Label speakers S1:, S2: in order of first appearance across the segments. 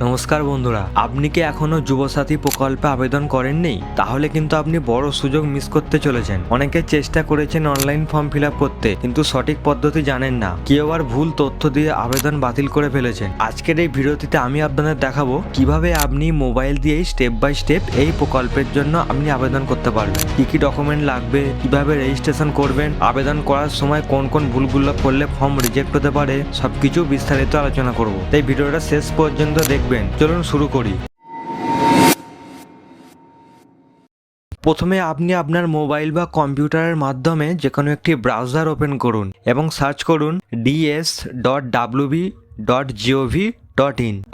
S1: নমস্কার বন্ধুরা, আপনি কি এখনো যুবসাথী প্রকল্পে আবেদন করেননি? তাহলে কিন্তু আপনি বড় সুযোগ মিস করতে চলেছেন। অনেকে চেষ্টা করেছেন অনলাইন ফর্ম ফিল আপ করতে, কিন্তু সঠিক পদ্ধতি জানেন না। কেউ আবার ভুল তথ্য দিয়ে আবেদন বাতিল করে ফেলেছেন। আজকের এই ভিডিওটিতে আমি আপনাদের দেখাবো কিভাবে আপনি মোবাইল দিয়েই স্টেপ বাই স্টেপ এই প্রকল্পের জন্য আপনি আবেদন করতে পারবেন। কি কি ডকুমেন্ট লাগবে, কিভাবে রেজিস্ট্রেশন করবেন, আবেদন করার সময় কোন কোন ভুলগুলো করলে ফর্ম রিজেক্ট হতে পারে, সবকিছু বিস্তারিত আলোচনা করব। তাই ভিডিওটা শেষ পর্যন্ত দেখবেন। চলুন শুরু করি। প্রথমে আপনি আপনার মোবাইল বা কম্পিউটারের মাধ্যমে যে কোনো একটি ব্রাউজার ওপেন করুন এবং সার্চ করুন ds.wb.gov.in।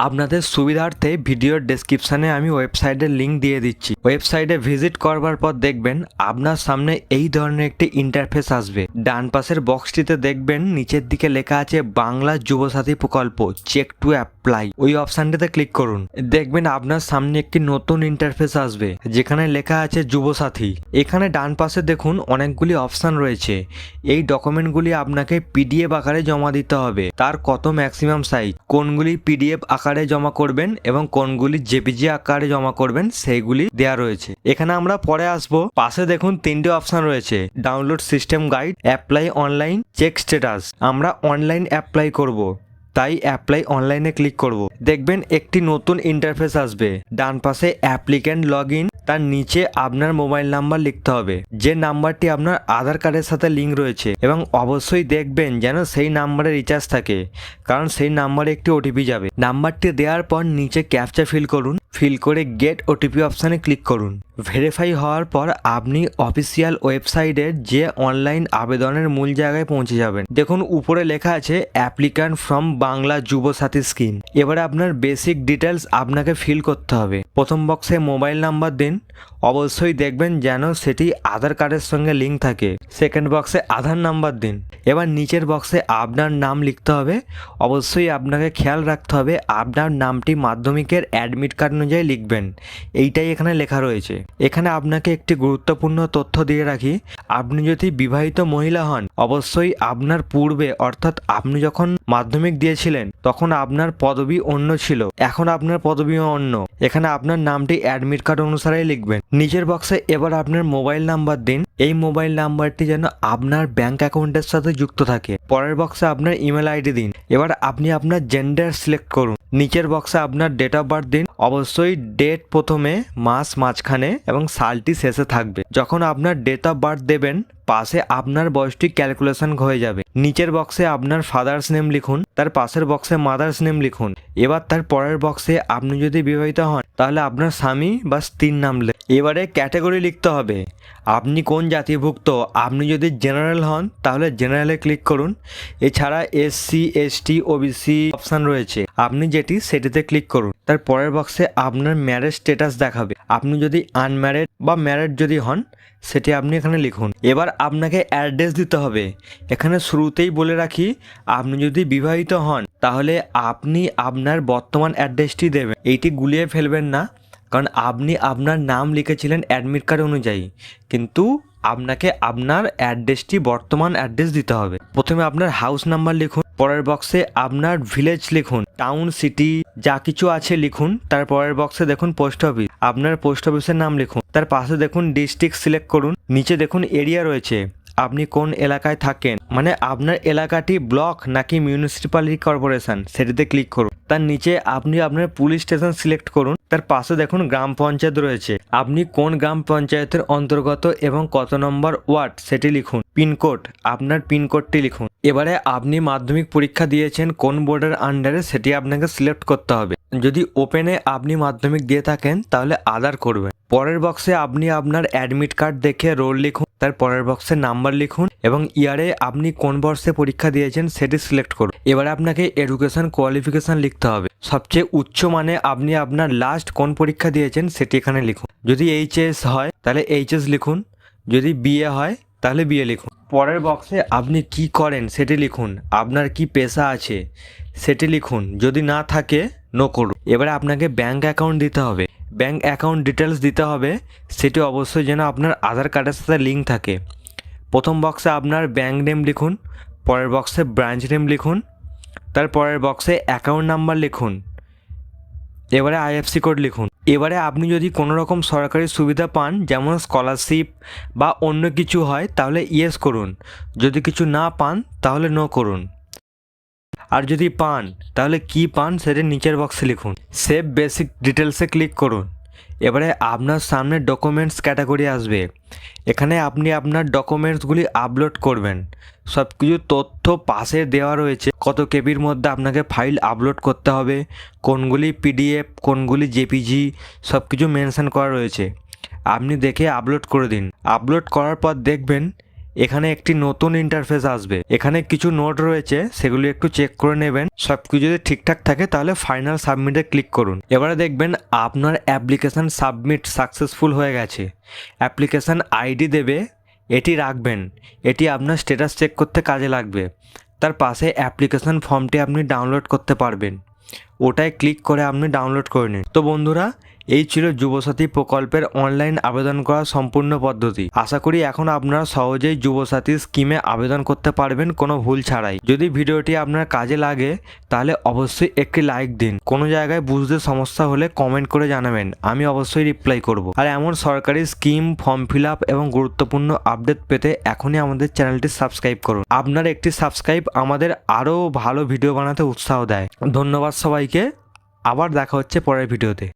S1: আপনাদের সুবিধার্থে ভিডিওর ডেসক্রিপশনে আমি ওয়েবসাইটের লিঙ্ক দিয়ে দিচ্ছি। ওয়েবসাইটে ভিজিট করবার পর দেখবেন আপনার সামনে এই ধরনের একটি ইন্টারফেস আসবে। ডান পাশের বক্সটিতে দেখবেন নিচের দিকে লেখা আছে বাংলা যুবসাথী প্রকল্প, চেক টু অ্যাপ্লাই। ওই অপশানটিতে ক্লিক করুন। দেখবেন আপনার সামনে একটি নতুন ইন্টারফেস আসবে যেখানে লেখা আছে যুবসাথী। এখানে ডান পাশে দেখুন অনেকগুলি অপশান রয়েছে। এই ডকুমেন্টগুলি আপনাকে পিডিএফ আকারে জমা দিতে হবে। তার কত ম্যাক্সিমাম সাইজ, কোনগুলি পিডিএফ আকারে জমা করবেন এবং কোনগুলি জেপিজি আকারে জমা করবেন সেইগুলি দেওয়া রয়েছে। এখানে আমরা পরে আসবো। পাশে দেখুন তিনটে অপশান রয়েছে, download system guide, apply online, check status. আমরা অনলাইন অ্যাপ্লাই করব, তাই অ্যাপ্লাই অনলাইনে ক্লিক করব। দেখবেন একটি নতুন ইন্টারফেস আসবে। ডান পাশে অ্যাপ্লিক্যান্ট লগ ইন, তার নিচে আপনার মোবাইল নাম্বার লিখতে হবে, যে নাম্বারটি আপনার আধার কার্ডের সাথে লিঙ্ক রয়েছে, এবং অবশ্যই দেখবেন যেন সেই নাম্বারে রিচার্জ থাকে, কারণ সেই নাম্বারে একটি ওটিপি যাবে। নাম্বারটি দেওয়ার পর নিচে ক্যাপচা ফিল করুন। ফিল করে গেট ওটিপি অপশানে ক্লিক করুন। ভেরিফাই হওয়ার পর আপনি অফিসিয়াল ওয়েবসাইটের যে অনলাইন আবেদনের মূল জায়গায় পৌঁছে যাবেন। দেখুন উপরে লেখা আছে applicant from Bangla Yuvasathi scheme. এবারে আপনার বেসিক ডিটেলস আপনাকে ফিল করতে হবে। প্রথম বক্সে মোবাইল নাম্বার দিন, অবশ্যই দেখবেন যেন সেটি আধার কার্ডের সঙ্গে লিঙ্ক থাকে। সেকেন্ড বক্সে আধার নাম্বার দিন। এবার নিচের বক্সে আপনার নাম লিখতে হবে। অবশ্যই আপনাকে খেয়াল রাখতে হবে আপনার নামটি মাধ্যমিকের অ্যাডমিট কার্ড অনুযায়ী লিখবেন। এইটাই এখানে লেখা রয়েছে। এখানে আপনাকে একটি গুরুত্বপূর্ণ তথ্য দিয়ে রাখি, আপনি যদি বিবাহিত মহিলা হন, অবশ্যই আপনার পূর্বে অর্থাৎ আপনি যখন মাধ্যমিক দিয়েছিলেন তখন আপনার পদবি অন্য ছিল, এখন আপনার পদবি অন্য। এখানে আপনার নামটি অ্যাডমিট কার্ড অনুসারেই লিখবেন। নিচের বক্সে এবার আপনার মোবাইল নাম্বার দিন। এই মোবাইল নাম্বারটি যেন আপনার ব্যাংক অ্যাকাউন্টের সাথে যুক্ত থাকে। পরের বক্সে আপনার ইমেল আইডি দিন। এবার আপনি আপনার জেন্ডার সিলেক্ট করুন। নিচের বক্সে আপনার ডেট অফ বার্থ দিন। অবশ্যই ডেট প্রথমে, মাস মাঝখানে এবং সালটি শেষে থাকবে। যখন আপনার ডেট অফ বার্থ দেবেন পাশে আপনার বয়সটি ক্যালকুলেশন হয়ে যাবে। নিচের বক্সে আপনার ফাদার্স নেম লিখুন, তার পাশের বক্সে মাদার্স নেম লিখুন। এবার তার পরের বক্সে আপনি যদি বিবাহিত হন তাহলে আপনার স্বামী বা স্ত্রীর নাম লিখুন। এবারে ক্যাটাগরি লিখতে হবে, আপনি কোন জাতিভুক্ত। আপনি যদি জেনারেল হন তাহলে জেনারেলে ক্লিক করুন। এছাড়া এসসি, এসটি, ওবিসি অপশান রয়েছে, আপনি যেটি সেটিতে ক্লিক করুন। তার পরের বক্সে আপনার ম্যারেজ স্ট্যাটাস দেখাবে। আপনি যদি আনম্যারেড বা ম্যারেড যদি হন সেটি আপনি এখানে লিখুন। এবার আপনাকে অ্যাড্রেস দিতে হবে। এখানে শুরুতেই বলে রাখি, আপনি যদি বিবাহিত হন তাহলে আপনি আপনার বর্তমান অ্যাড্রেসটি দেবেন। এইটি গুলিয়ে ফেলবেন না, কারণ আপনি আপনার নাম লিখেছিলেন অ্যাডমিট কার্ড অনুযায়ী, কিন্তু আপনাকে আপনার অ্যাড্রেসটি বর্তমান অ্যাড্রেস দিতে হবে। প্রথমে আপনার হাউস নাম্বার লিখুন। পরের বক্সে আপনার ভিলেজ লিখুন, টাউন, সিটি যা কিছু আছে লিখুন। তার পরের বক্সে দেখুন পোস্ট অফিস, আপনার পোস্ট অফিসের নাম লিখুন। তার পাশে দেখুন ডিস্ট্রিক্ট সিলেক্ট করুন। নিচে দেখুন এরিয়া রয়েছে, আপনি কোন এলাকায় থাকেন, মানে আপনার এলাকাটি ব্লক নাকি মিউনিসিপ্যালিটি কর্পোরেশন, সেটিতে ক্লিক করুন। তার নিচে আপনি আপনার পুলিশ স্টেশন সিলেক্ট করুন। তার পাশে দেখুন গ্রাম পঞ্চায়েত রয়েছে, আপনি কোন গ্রাম পঞ্চায়েতের অন্তর্গত এবং কত নম্বর ওয়ার্ড সেটি লিখুন। পিনকোড, আপনার পিনকোডটি লিখুন। এবারে আপনি মাধ্যমিক পরীক্ষা দিয়েছেন কোন বোর্ডের আন্ডারে সেটি আপনাকে সিলেক্ট করতে হবে। যদি ওপেনে আপনি মাধ্যমিক দিয়ে থাকেন তাহলে আদার করবেন। পরের বক্সে আপনি আপনার অ্যাডমিট কার্ড দেখে রোল লিখুন। তার পরের বক্সে নাম্বার লিখুন এবং ইয়ারে আপনি কোন বর্ষে পরীক্ষা দিয়েছেন সেটি সিলেক্ট করুন। এবারে আপনাকে এডুকেশন কোয়ালিফিকেশন লিখতে হবে। সবচেয়ে উচ্চ মানে আপনি আপনার লাস্ট কোন পরীক্ষা দিয়েছেন সেটি এখানে লিখুন। যদি এইচএস হয় তাহলে এইচএস লিখুন, যদি বিএ হয় তাহলে বিএ লিখুন। পরের বক্সে আপনি কি করেন সেটি লিখুন, আপনার কি পেশা আছে সেটি লিখুন, যদি না থাকে নো করুন। এবারে আপনাকে ব্যাঙ্ক অ্যাকাউন্ট দিতে হবে। ব্যাঙ্ক অ্যাকাউন্ট ডিটেলস দিতে হবে, সেটি অবশ্যই যেন আপনার আধার কার্ডের সাথে লিঙ্ক থাকে। প্রথম বক্সে আপনার ব্যাঙ্ক নেম লিখুন, পরের বক্সে ব্রাঞ্চ নেম লিখুন, তার পরের বক্সে অ্যাকাউন্ট নাম্বার লিখুন। এবারে আইএফসি কোড লিখুন। এবারে আপনি যদি কোনো রকম সরকারি সুবিধা পান, যেমন স্কলারশিপ বা অন্য কিছু হয়, তাহলে ইয়েস করুন। যদি কিছু না পান তাহলে নো করুন। আর যদি পান তাহলে কি পান সেটা নিচের বক্সে লিখুন। সেভ বেসিক ডিটেলসে ক্লিক করুন। এবারে আপনার সামনে ডকুমেন্টস ক্যাটাগরি আসবে। এখানে আপনি আপনার ডকুমেন্টসগুলি আপলোড করবেন। সব কিছু তথ্য পাশে দেওয়া রয়েছে, কত কেবির মধ্যে আপনাকে ফাইল আপলোড করতে হবে, কোনগুলি পিডিএফ, কোনগুলি জেপিজি, সব কিছু মেনশন করা রয়েছে। আপনি দেখে আপলোড করে দিন। আপলোড করার পর দেখবেন এখানে একটি নতুন ইন্টারফেস আসবে। এখানে কিছু নোট রয়েছে, সেগুলি একটু চেক করে নেবেন। সব কিছু যদি ঠিকঠাক থাকে তাহলে ফাইনাল সাবমিটে ক্লিক করুন। এবারে দেখবেন আপনার অ্যাপ্লিকেশান সাবমিট সাকসেসফুল হয়ে গেছে। অ্যাপ্লিকেশান আইডি দেবে, এটি রাখবেন। এটি আপনার স্ট্যাটাস চেক করতে কাজে লাগবে। তার পাশে অ্যাপ্লিকেশান ফর্মটি আপনি ডাউনলোড করতে পারবেন, ওটায় ক্লিক করে আপনি ডাউনলোড করে নিন। তো বন্ধুরা, এই ছিল যুবসাথী প্রকল্পের অনলাইন আবেদন করার সম্পূর্ণ পদ্ধতি। আশা করি এখন আপনারা সহজেই যুবসাথী স্কিমে আবেদন করতে পারবেন কোনো ভুল ছাড়াই। যদি ভিডিওটি আপনার কাজে লাগে তাহলে অবশ্যই একটি লাইক দিন। কোনো জায়গায় বুঝতে সমস্যা হলে কমেন্ট করে জানাবেন, আমি অবশ্যই রিপ্লাই করব। আর এমন সরকারি স্কিম, ফর্ম ফিল আপ এবং গুরুত্বপূর্ণ আপডেট পেতে এখনই আমাদের চ্যানেলটি সাবস্ক্রাইব করুন। আপনার একটি সাবস্ক্রাইব আমাদের আরও ভালো ভিডিও বানাতে উৎসাহ দেয়। ধন্যবাদ সবাইকে, আবার দেখা হচ্ছে পরের ভিডিওতে।